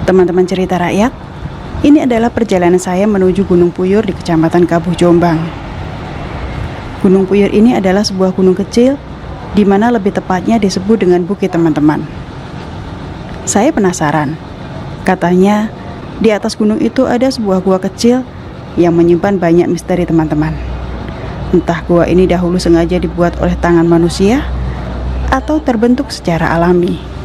Teman-teman cerita rakyat, ini adalah perjalanan saya menuju Gunung Puyur di Kecamatan Kabuh Jombang. Gunung Puyur ini adalah sebuah gunung kecil, di mana lebih tepatnya disebut dengan bukit teman-teman. Saya penasaran, katanya di atas gunung itu ada sebuah gua kecil yang menyimpan banyak misteri teman-teman. Entah gua ini dahulu sengaja dibuat oleh tangan manusia atau terbentuk secara alami.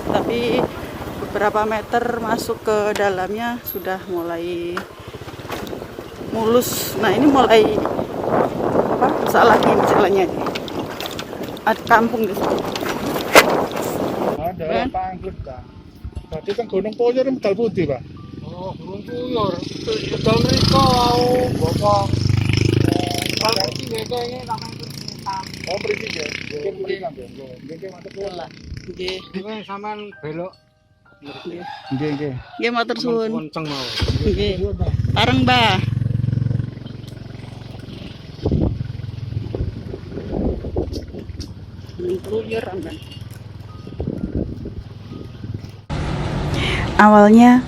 Tapi beberapa meter masuk ke dalamnya sudah mulai mulus. Nah, ini mulai rusak lagi jalannya. Ada kampung di sini. Ada pangkut, Pak. Tadi kan Gunung Puyur Medal Putih, Pak. Oh, Gunung Puyur. Medal mriko wau bapak. Kalau iki kayaknya namanya Persitan. Oh, mriki nggih. Nggih mriki nggih. Nggih matur suwun. Nggih. Iki sampean belok. Nggih, nggih. Nggih matur suwun. Kenceng mau. Nggih. Pareng, Mbah. Awalnya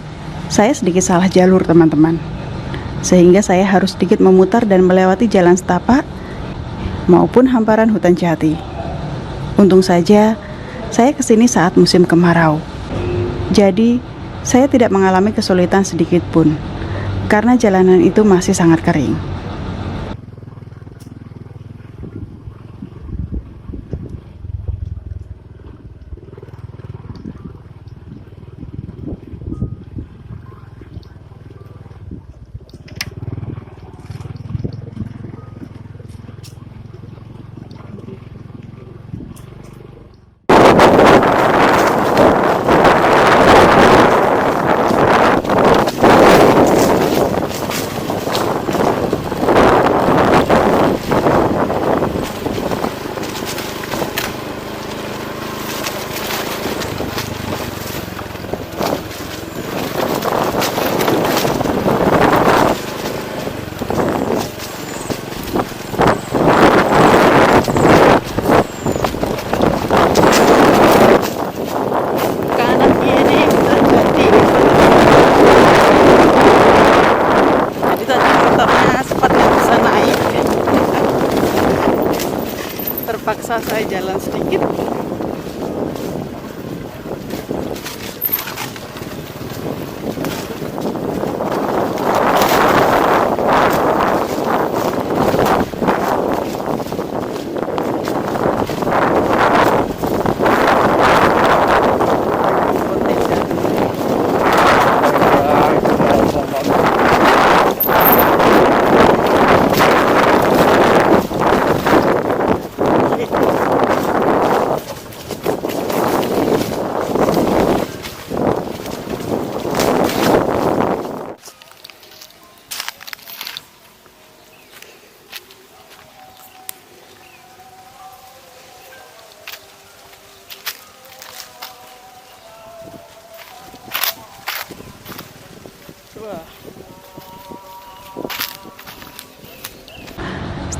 saya sedikit salah jalur teman-teman, sehingga saya harus sedikit memutar dan melewati jalan setapak maupun hamparan hutan jati. Untung saja saya kesini saat musim kemarau, jadi saya tidak mengalami kesulitan sedikit pun karena jalanan itu masih sangat kering. Terpaksa saya jalan sedikit.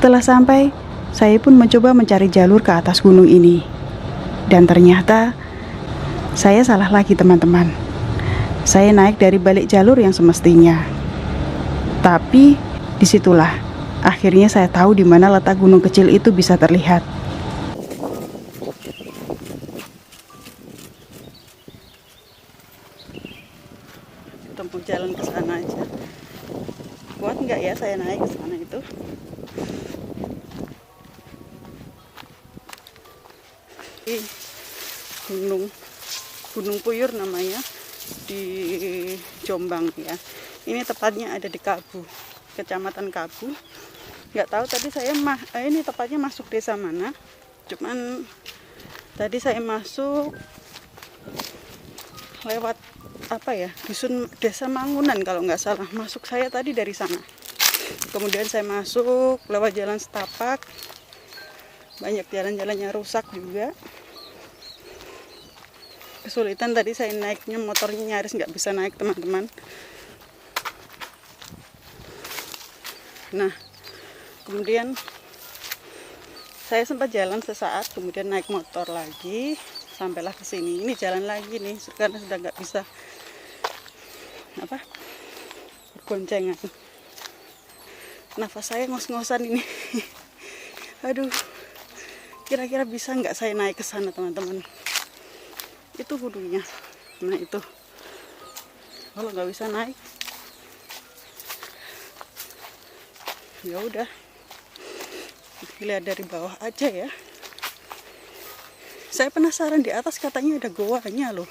Setelah sampai, saya pun mencoba mencari jalur ke atas gunung ini. Dan ternyata, saya salah lagi teman-teman. Saya naik dari balik jalur yang semestinya. Tapi, disitulah, akhirnya saya tahu di mana letak gunung kecil itu bisa terlihat. Tempuh jalan ke sana aja. Kuat nggak ya saya naik ke sana itu? Gunung Puyur namanya, di Jombang ya. Ini tepatnya ada di Kabuh, Kecamatan Kabu. Nggak tahu tadi saya ini tepatnya masuk desa mana. Cuman tadi saya masuk lewat apa ya, dusun desa Mangunan kalau nggak salah. Masuk saya tadi dari sana. Kemudian saya masuk lewat jalan setapak. Banyak jalan-jalannya rusak juga. Kesulitan tadi saya naiknya, motornya nyaris nggak bisa naik teman-teman. Nah, kemudian saya sempat jalan sesaat, kemudian naik motor lagi, sampailah ke sini. Ini jalan lagi nih, karena sudah nggak bisa bergoncengan. Nafas saya ngos-ngosan ini. Aduh, kira-kira bisa nggak saya naik ke sana teman-teman? Itu gunungnya, nah itu. Kalau nggak bisa naik, ya udah, lihat dari bawah aja ya. Saya penasaran, di atas katanya ada goanya loh.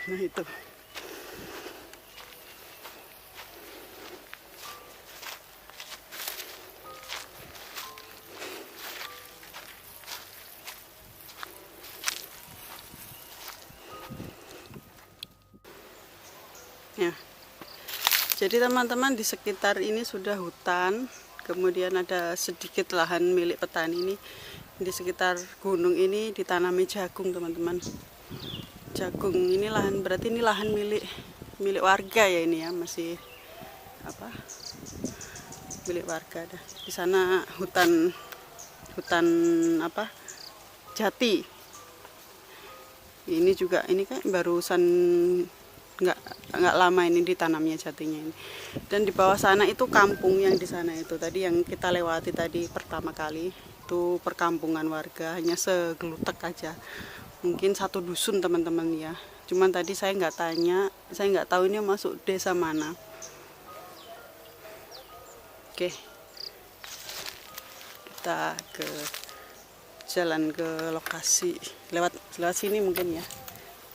Nah itu. Ya. Jadi teman-teman, di sekitar ini sudah hutan, kemudian ada sedikit lahan milik petani ini. Di sekitar gunung ini ditanami jagung teman-teman. Jagung ini lahan, berarti ini lahan milik warga ya ini ya, masih milik warga. Di sana hutan jati. Ini juga, ini kan barusan nggak lama ini ditanamnya jatinya ini. Dan di bawah sana itu kampung, yang di sana itu tadi yang kita lewati tadi pertama kali itu perkampungan warga, hanya segelutek aja. Mungkin satu dusun teman-teman ya. Cuman tadi saya nggak tanya, saya nggak tahu ini masuk desa mana. Oke, kita jalan ke lokasi lewat sini mungkin ya.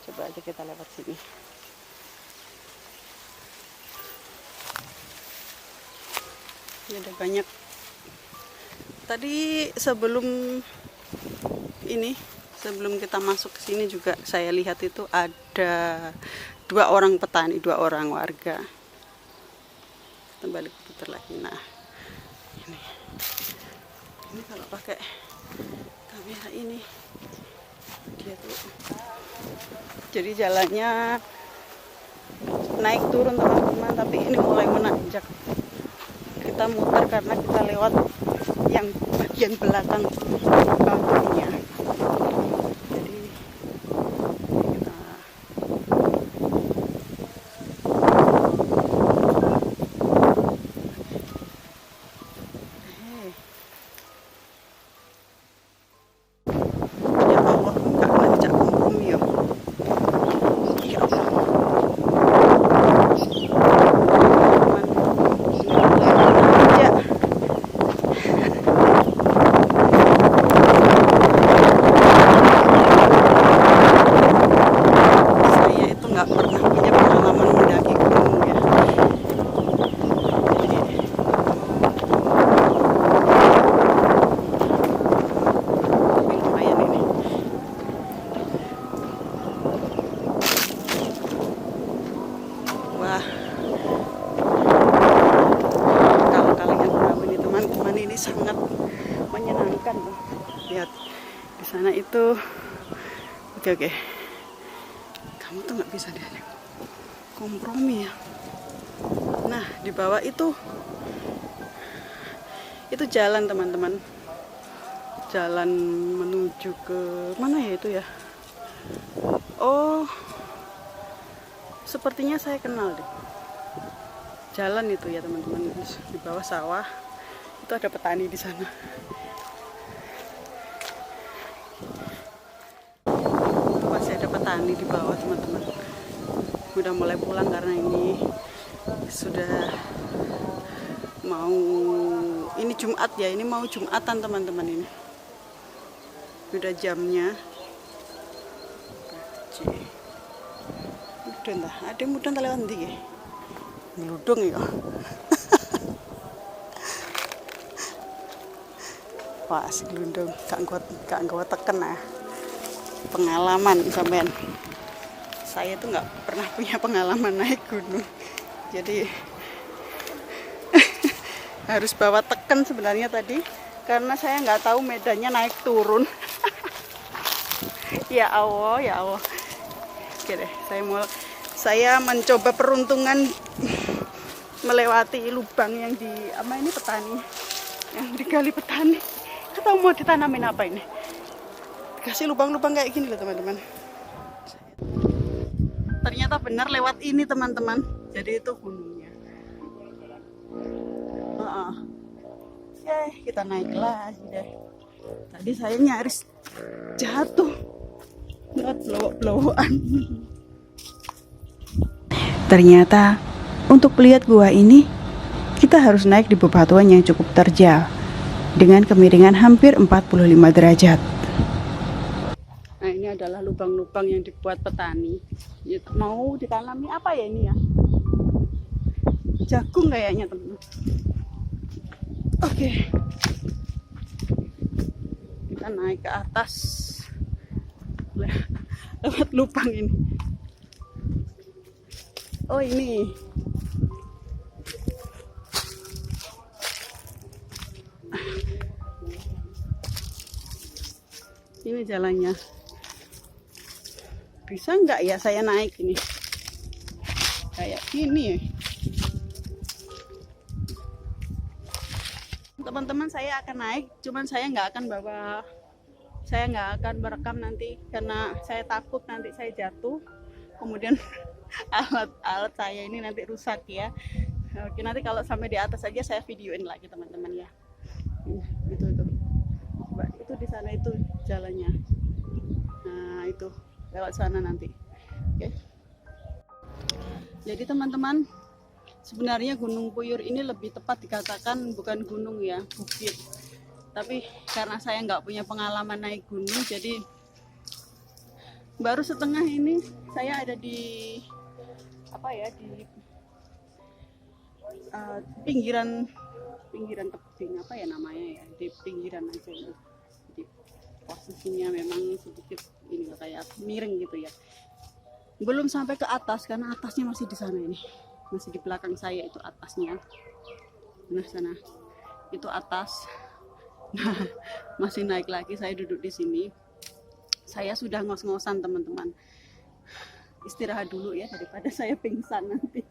Coba aja kita lewat sini. Ini ada banyak. Tadi sebelum kita masuk ke sini juga saya lihat itu ada 2 orang petani, 2 orang warga. Kita balik putar lagi. Nah, ini kalau pakai kamera ini dia tuh, jadi jalannya naik turun teman-teman, tapi ini mulai menanjak. Kita muter karena kita lewat yang bagian belakang bambunya. Jadi kita ya Allah, nggak ngajak kompromi ya. Ya Allah. Sangat menyenangkan loh. Lihat di sana itu. Oke. Kamu tuh nggak bisa deh kompromi ya. Nah, di bawah itu jalan teman-teman. Jalan menuju ke mana ya itu ya? Oh, sepertinya saya kenal deh. Jalan itu ya teman-teman, di bawah sawah. Itu ada petani di sana. Masih ada petani di bawah teman-teman. Udah mulai pulang karena ini sudah mau, ini Jumat ya, ini mau Jumatan teman-teman ini. Udah jamnya. Udah entah, ada yang mudah lewat nanti ya. Ngeludung ya. Wah, si gelundung gak kuat teken ya. Pengalaman sampean. Saya tuh nggak pernah punya pengalaman naik gunung. Jadi harus bawa teken sebenarnya tadi karena saya nggak tahu medannya naik turun. Ya Allah, ya Allah. Oke deh, saya mencoba peruntungan melewati lubang yang di apa ini petani, yang digali petani. Atau mau ditanamin apa ini? Kasih lubang-lubang kayak gini loh teman-teman. Ternyata benar lewat ini teman-teman. Jadi itu gunungnya. Kita naik lagi deh. Tadi saya nyaris jatuh. Nggak blowok-blowokan. Ternyata untuk melihat gua ini kita harus naik di bebatuan yang cukup terjal dengan kemiringan hampir 45 derajat. Nah, ini adalah lubang-lubang yang dibuat petani. Mau ditanami apa ya ini ya? Jagung kayaknya teman. Oke. Kita naik ke atas. Lewat lubang ini. Oh, ini. Ini jalannya. Bisa nggak ya saya naik ini? Kayak gini ya. Teman-teman, saya akan naik, cuman saya nggak akan merekam nanti karena saya takut nanti saya jatuh, kemudian alat saya ini nanti rusak ya. Oke, nanti kalau sampai di atas aja saya videoin lagi teman-teman ya. Itu coba, itu di sana itu jalannya. Nah, itu lewat sana nanti. Oke. Jadi teman-teman, sebenarnya Gunung Puyur ini lebih tepat dikatakan bukan gunung ya, bukit. Tapi karena saya nggak punya pengalaman naik gunung, jadi baru setengah ini saya ada di apa ya, di pinggiran tebing apa ya namanya ya, di pinggiran aja ya. Jadi posisinya memang sedikit ini kayak miring gitu ya. Belum sampai ke atas karena atasnya masih di sana ini. Masih di belakang saya itu atasnya. Nah, sana itu atas. Nah, masih naik lagi, saya duduk di sini. Saya sudah ngos-ngosan teman-teman. Istirahat dulu ya daripada saya pingsan nanti.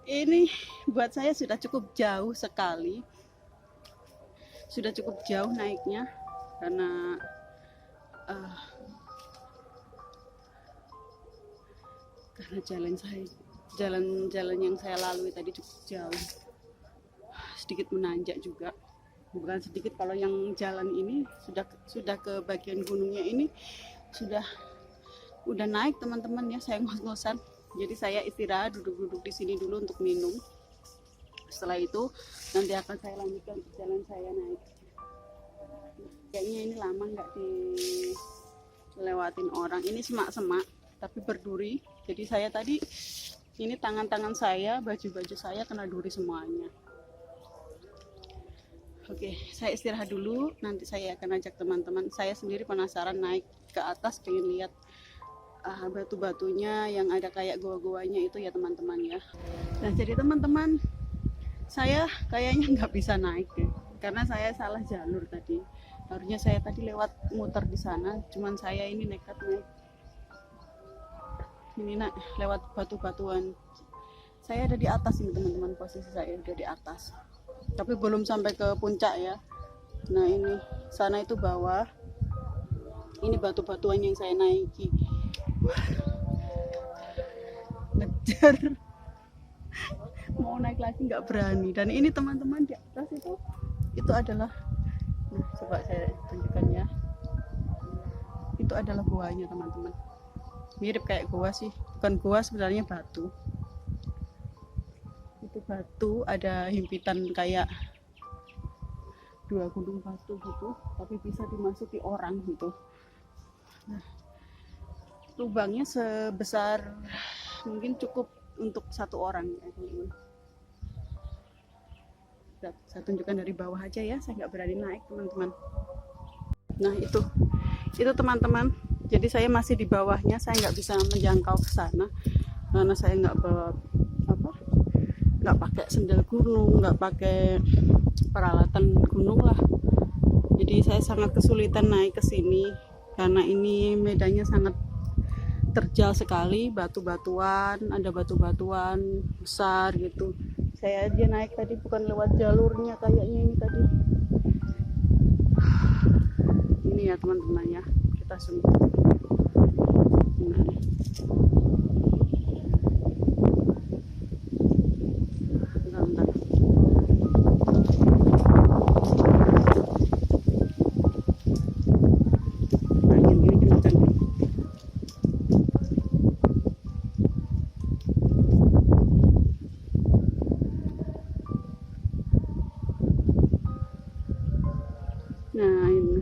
Ini buat saya sudah cukup jauh sekali. Sudah cukup jauh naiknya karena jalan yang saya lalui tadi cukup jauh, sedikit menanjak juga. Bukan sedikit, kalau yang jalan ini sudah ke bagian gunungnya ini udah naik teman-teman ya. Saya ngos-ngosan, jadi saya istirahat duduk-duduk di sini dulu untuk minum. Setelah itu nanti akan saya lanjutkan jalan saya naik. Kayaknya ini lama nggak dilewatin orang. Ini semak-semak tapi berduri. Jadi saya tadi ini tangan-tangan saya, baju-baju saya kena duri semuanya. Oke, saya istirahat dulu. Nanti saya akan ajak teman-teman. Saya sendiri penasaran naik ke atas, pengen lihat batu-batunya yang ada kayak goa-goanya itu ya teman-teman ya. Nah, jadi teman-teman, saya kayaknya nggak bisa naik ya, karena saya salah jalur tadi. Harusnya saya tadi lewat muter di sana, cuman saya ini nekat naik ini lewat batu-batuan. Saya ada di atas ini teman-teman, posisi saya udah di atas. Tapi belum sampai ke puncak ya. Nah ini, sana itu bawah. Ini batu-batuan yang saya naiki. Ngejar. Mau naik lagi nggak berani. Dan ini teman-teman di atas itu adalah, nah coba saya tunjukkan ya. Itu adalah goanya teman-teman. Mirip kayak goa sih, bukan goa sebenarnya batu. Itu batu, ada himpitan kayak 2 gunung batu gitu, tapi bisa dimasuki orang gitu. Nah, lubangnya sebesar mungkin cukup untuk 1 orang ya teman-teman. Saya tunjukkan dari bawah aja ya, saya nggak berani naik teman-teman. Nah itu teman-teman, jadi saya masih di bawahnya, saya nggak bisa menjangkau ke sana karena saya nggak bawa nggak pakai sendal gunung, nggak pakai peralatan gunung lah. Jadi saya sangat kesulitan naik ke sini karena ini medannya sangat terjal sekali, batu-batuan, ada batu-batuan besar gitu. Saya aja naik tadi bukan lewat jalurnya kayaknya ini tadi. Ini ya teman-teman ya, kita zoom. Nah. Nah ini.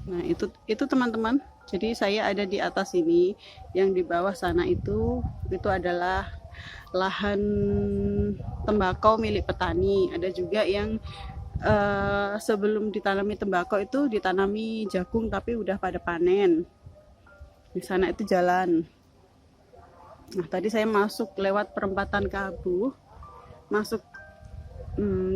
Nah itu teman-teman. Jadi saya ada di atas ini, yang di bawah sana itu adalah lahan tembakau milik petani. Ada juga yang sebelum ditanami tembakau itu ditanami jagung tapi udah pada panen. Di sana itu jalan. Nah tadi saya masuk lewat perempatan Kabu, masuk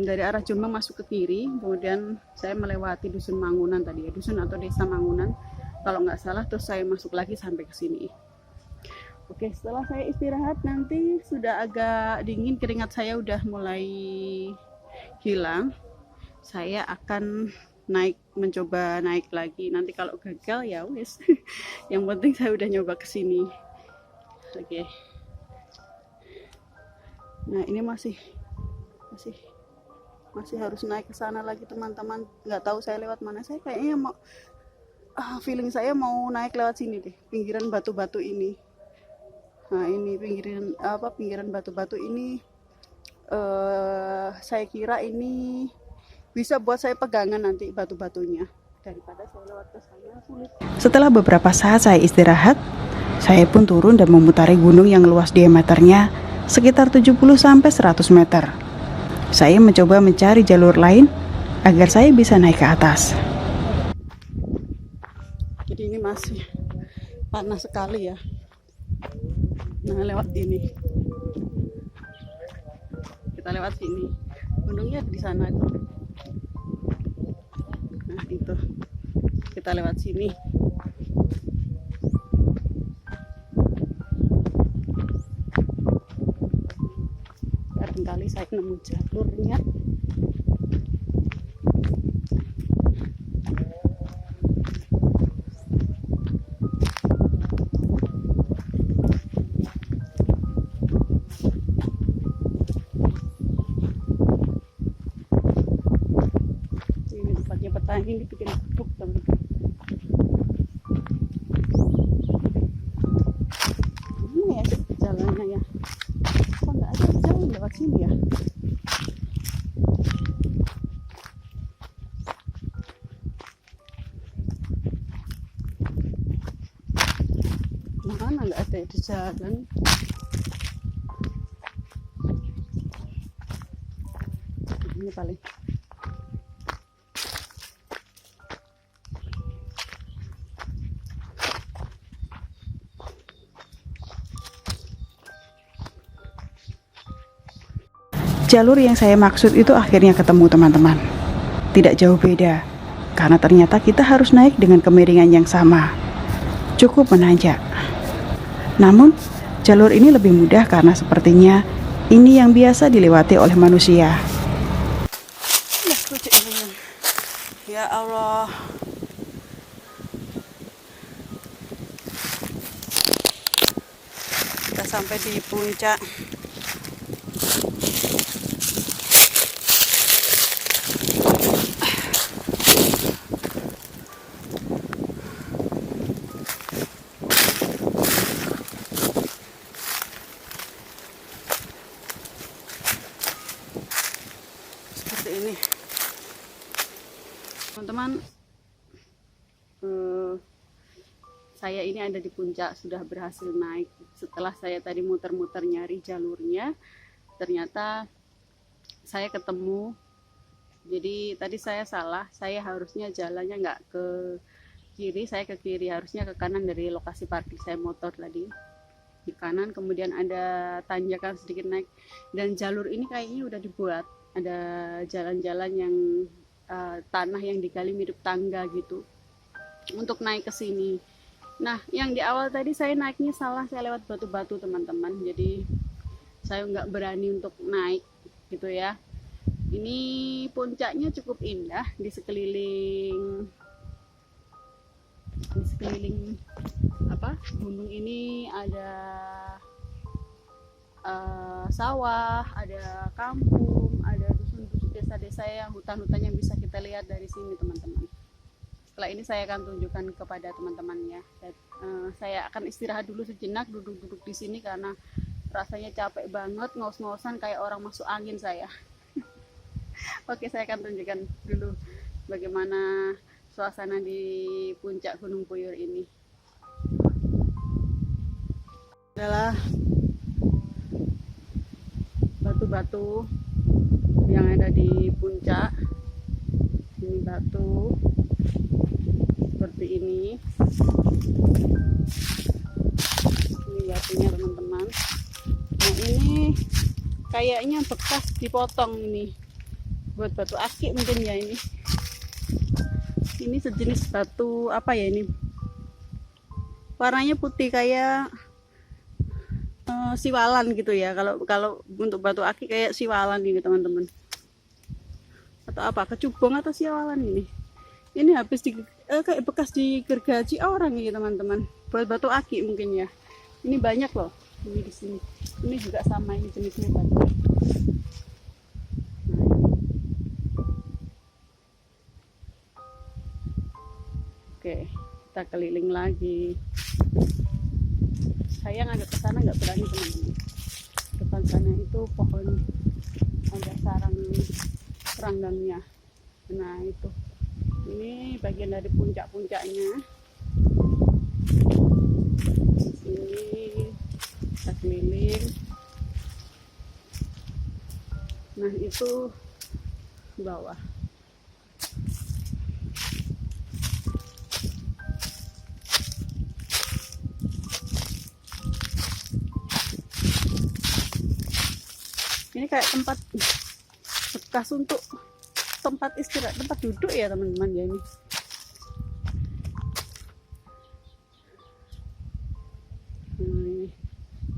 dari arah Jombang masuk ke kiri, kemudian saya melewati dusun Mangunan tadi ya, dusun atau desa Mangunan kalau nggak salah, terus saya masuk lagi sampai ke sini. Oke, setelah saya istirahat nanti sudah agak dingin, keringat saya udah mulai hilang, saya akan mencoba naik lagi. Nanti kalau gagal ya wis, yang penting saya udah nyoba ke sini. Oke. Nah ini masih harus naik ke sana lagi teman-teman. Nggak tahu saya lewat mana. Saya kayaknya mau feeling saya mau naik lewat sini deh, pinggiran batu-batu ini. Nah ini pinggiran batu-batu ini, saya kira ini bisa buat saya pegangan nanti batu-batunya, daripada saya lewat ke sana sulit. Setelah beberapa saat saya istirahat, saya pun turun dan memutari gunung yang luas diameternya sekitar 70-100 meter. Saya mencoba mencari jalur lain agar saya bisa naik ke atas. Jadi ini masih panas sekali ya. Nah lewat ini, kita lewat sini, gunungnya di sana tuh. Nah itu, kita lewat sini. Barangkali saya nemu jalurnya. Ini tempatnya petani, ini bikin bubuk teman-teman. Ini ya jalannya ya. Kok nggak ada jalan lewat sini ya? Mana nggak ada di jalan? Ini paling. Jalur yang saya maksud itu akhirnya ketemu teman-teman. Tidak jauh beda, karena ternyata kita harus naik dengan kemiringan yang sama. cukup menanjak. Namun, jalur ini lebih mudah karena sepertinya ini yang biasa dilewati oleh manusia. Ya Allah. Kita sampai di puncak. Seperti ini. Teman-teman, saya ini ada di puncak, sudah berhasil naik. Setelah saya tadi muter-muter nyari jalurnya, ternyata saya ketemu. Jadi tadi saya salah, saya harusnya jalannya nggak ke kiri, saya ke kiri, harusnya ke kanan dari lokasi parkir saya motor tadi. Di kanan, kemudian ada tanjakan sedikit naik, dan jalur ini kayaknya udah dibuat. Ada jalan-jalan yang tanah yang digali mirip tangga gitu untuk naik ke sini. Nah, yang di awal tadi saya naiknya salah, saya lewat batu-batu teman-teman, jadi saya nggak berani untuk naik gitu ya. Ini puncaknya cukup indah, di sekeliling gunung ini ada sawah, ada kampung, ada dusun-dusun, desa-desa yang hutan-hutan yang bisa kita lihat dari sini teman-teman. Setelah ini saya akan tunjukkan kepada teman-teman ya. Saya akan istirahat dulu sejenak, duduk-duduk di sini karena rasanya capek banget, ngos-ngosan kayak orang masuk angin saya. Oke, saya akan tunjukkan dulu bagaimana suasana di puncak Gunung Puyur ini. Adalah batu-batu yang ada di puncak. Ini batu seperti ini. Ini batunya teman-teman. Nah, ini kayaknya bekas dipotong ini. Buat batu akik mungkin ya ini. Ini sejenis batu apa ya ini? Warnanya putih kayak siwalan gitu ya. Kalau untuk batu akik kayak siwalan ini teman-teman. Atau apa? Kecubung atau siwalan ini? Ini habis kayak bekas digergaji orang ini teman-teman. Buat batu akik mungkin ya. Ini banyak loh. Ini di sini. Ini juga sama, ini jenisnya batu. Oke, kita keliling lagi. Saya ngadep ke sana nggak berani teman-teman. Depan sana itu pohon, ada sarang keranggangnya. Nah itu, ini bagian dari puncak-puncaknya. Sini kita keliling. Nah itu di bawah. Ini kayak tempat bekas untuk tempat istirahat, tempat duduk ya teman-teman ya ini.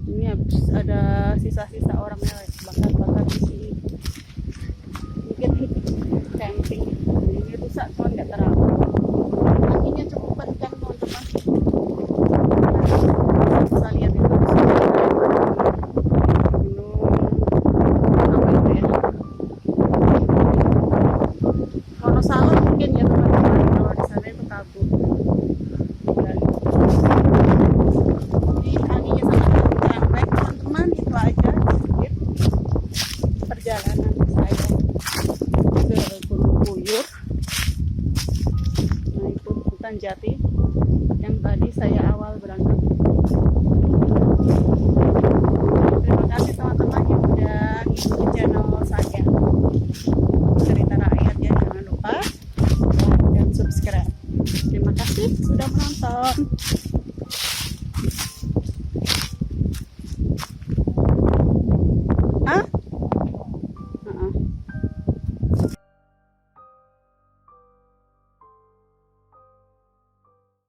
Ini habis ada sisa-sisa orang yang bakar-bakar di sini. Mungkin camping. Ini rusak cuma nggak terlalu. Anginnya cukup kencang teman-teman. Bisa lihat itu. Mungkin ya teman-teman, kalau di sana itu kabut. Ini anginnya sangat kencang. Baik teman-teman, itu aja sedikit perjalanan saya ke Gunung Puyur. Nah itu hutan jati yang tadi saya awal berangkat. Terima kasih teman-teman yang udah ngikutin channel saya Cerita Rakyat ya, jangan lupa subscribe. Terima kasih sudah menonton.